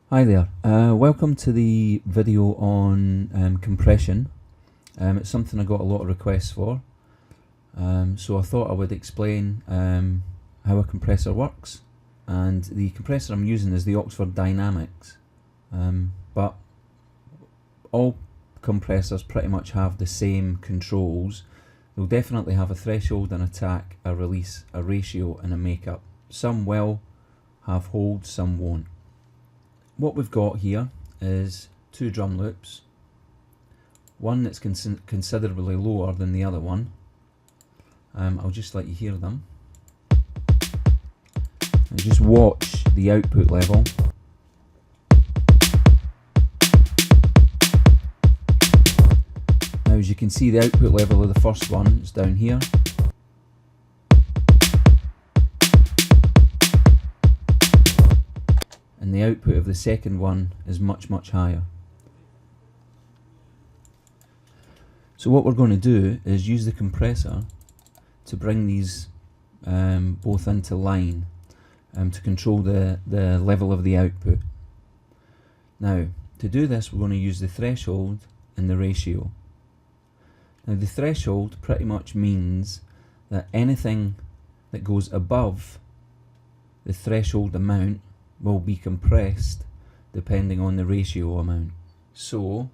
Hi there, welcome to the video on compression. It's something I got a lot of requests for, so I thought I would explain how a compressor works. And the compressor I'm using is the Oxford Dynamics, but all compressors pretty much have the same controls. They'll definitely have a threshold, an attack, a release, a ratio and a makeup. Some will have hold, some won't. What we've got here is two drum loops, one that's considerably lower than the other one. I'll just let you hear them. And just watch the output level. Now as you can see, the output level of the first one is down here. And the output of the second one is much higher. So what we're going to do is use the compressor to bring these both into line to control the level of the output. Now to do this, we're going to use the threshold and the ratio. Now the threshold pretty much means that anything that goes above the threshold amount will be compressed depending on the ratio amount. So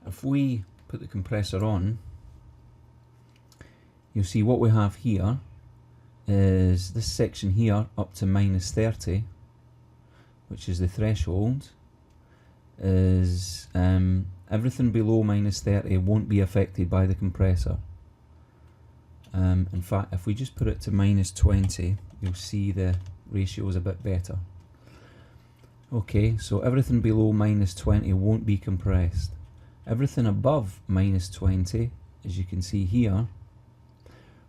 if we put the compressor on, you'll see what we have here is this section here up to -30, which is the threshold, is everything below -30 won't be affected by the compressor. In fact, if we just put it to -20, you'll see the ratio is a bit better. Okay, so everything below -20 won't be compressed. Everything above -20, as you can see here,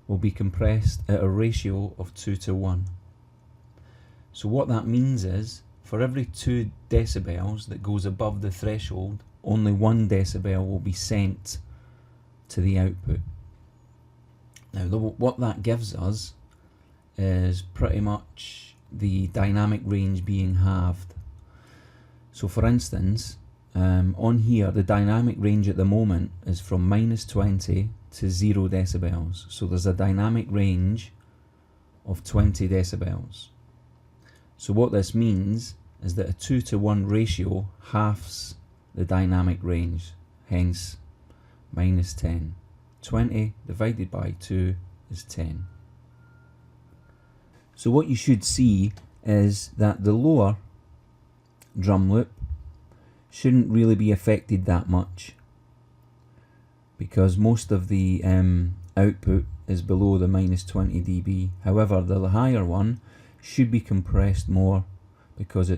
will be compressed at a ratio of 2:1. So what that means is, for every 2 decibels that goes above the threshold, only 1 decibel will be sent to the output. Now what that gives us is pretty much the dynamic range being halved. So for instance, on here the dynamic range at the moment is from -20 to 0 decibels. So there's a dynamic range of 20 decibels. So what this means is that a 2:1 ratio halves the dynamic range, hence -10. 20 divided by 2 is 10. So what you should see is that the lower drum loop shouldn't really be affected that much, because most of the output is below the -20 dB. However, the higher one should be compressed more, because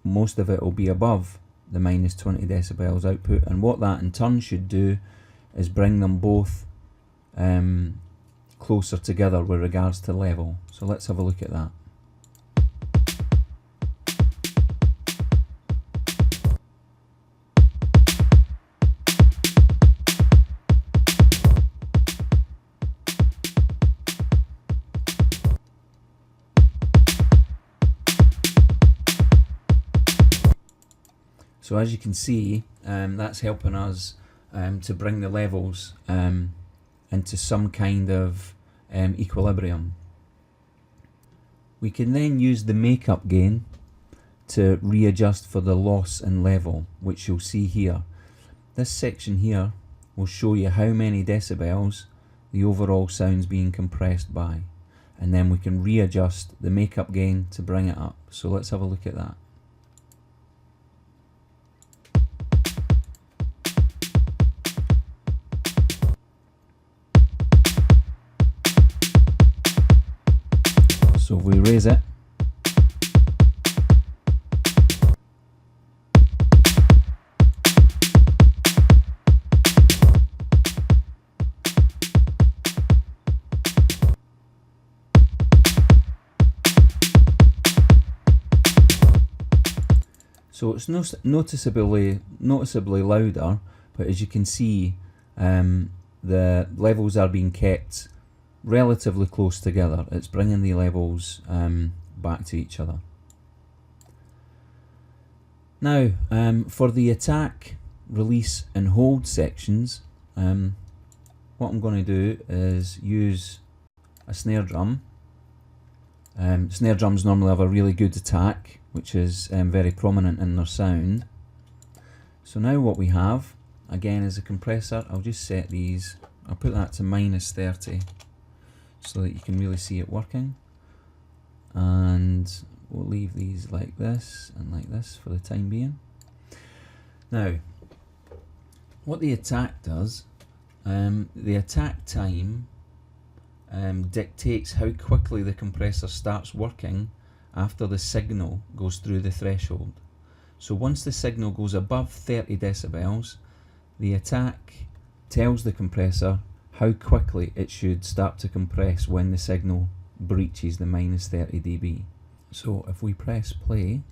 most of it will be above the -20 decibels output, and what that in turn should do is bring them both closer together with regards to level. So let's have a look at that. So as you can see, that's helping us to bring the levels into some kind of equilibrium. We can then use the makeup gain to readjust for the loss in level, which you'll see here. This section here will show you how many decibels the overall sound's being compressed by, and then we can readjust the makeup gain to bring it up. So let's have a look at that. So if we raise it, so it's noticeably louder, but as you can see, the levels are being kept relatively close together. It's bringing the levels back to each other. Now, for the attack, release and hold sections, what I'm going to do is use a snare drum. Snare drums normally have a really good attack, which is very prominent in their sound. So now what we have, again, is a compressor. I'll just set these, I'll put that to -30 so that you can really see it working. And we'll leave these like this and like this for the time being. Now, what the attack does, the attack time dictates how quickly the compressor starts working after the signal goes through the threshold. So once the signal goes above 30 decibels, the attack tells the compressor how quickly it should start to compress when the signal breaches the -30 dB. So if we press play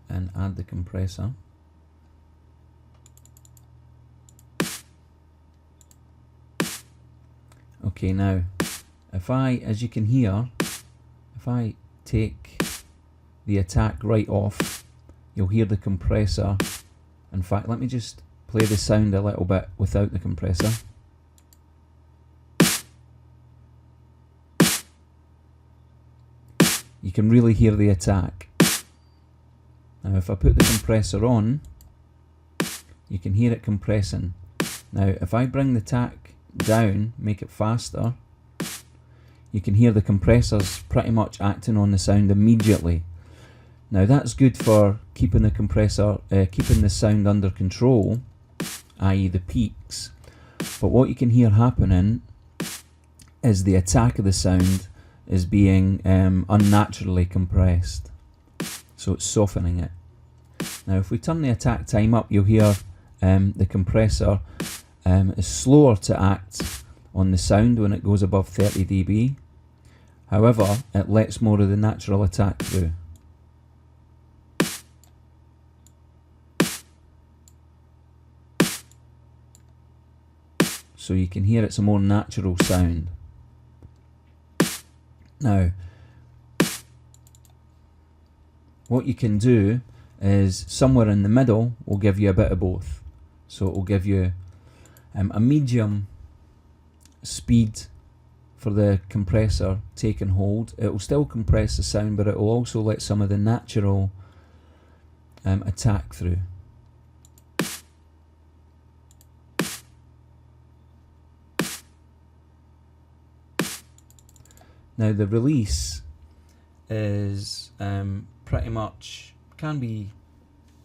and add the compressor, okay, now if I, as you can hear, if I take the attack right off, you'll hear the compressor. In fact, let me just play the sound a little bit without the compressor. You can really hear the attack. Now if I put the compressor on, you can hear it compressing. Now if I bring the attack down, make it faster, you can hear the compressors pretty much acting on the sound immediately. Now that's good for keeping the compressor, keeping the sound under control, i.e. the peaks. But what you can hear happening is the attack of the sound is being unnaturally compressed. So it's softening it. Now if we turn the attack time up, you'll hear the compressor is slower to act on the sound when it goes above 30 dB. However, it lets more of the natural attack through. So you can hear it's a more natural sound. Now, what you can do is somewhere in the middle will give you a bit of both. So it will give you a medium speed for the compressor take and hold. It will still compress the sound, but it will also let some of the natural attack through. Now the release is pretty much, can be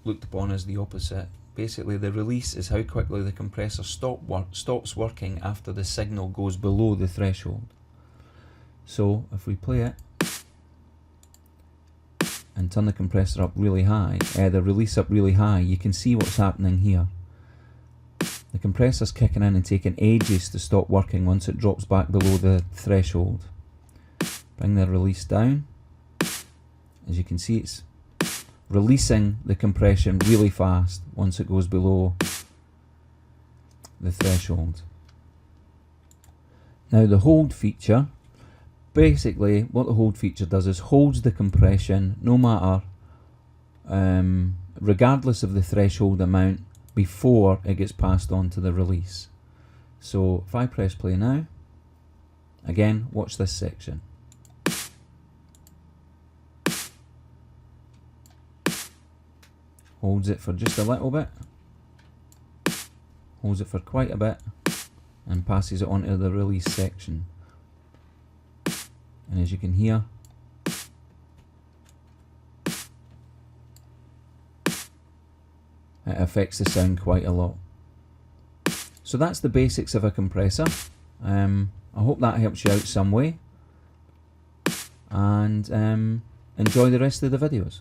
looked upon as the opposite. Basically the release is how quickly the compressor stops working after the signal goes below the threshold. So if we play it and turn the compressor up really high, the release up really high, you can see what's happening here. The compressor's kicking in and taking ages to stop working once it drops back below the threshold. Bring the release down. As you can see, it's releasing the compression really fast once it goes below the threshold. Now the hold feature, basically what the hold feature does is holds the compression no matter, regardless of the threshold amount, before it gets passed on to the release. So if I press play now, again, watch this section. Holds it for just a little bit, holds it for quite a bit, and passes it onto the release section. And as you can hear, it affects the sound quite a lot. So that's the basics of a compressor. I hope that helps you out some way, and enjoy the rest of the videos.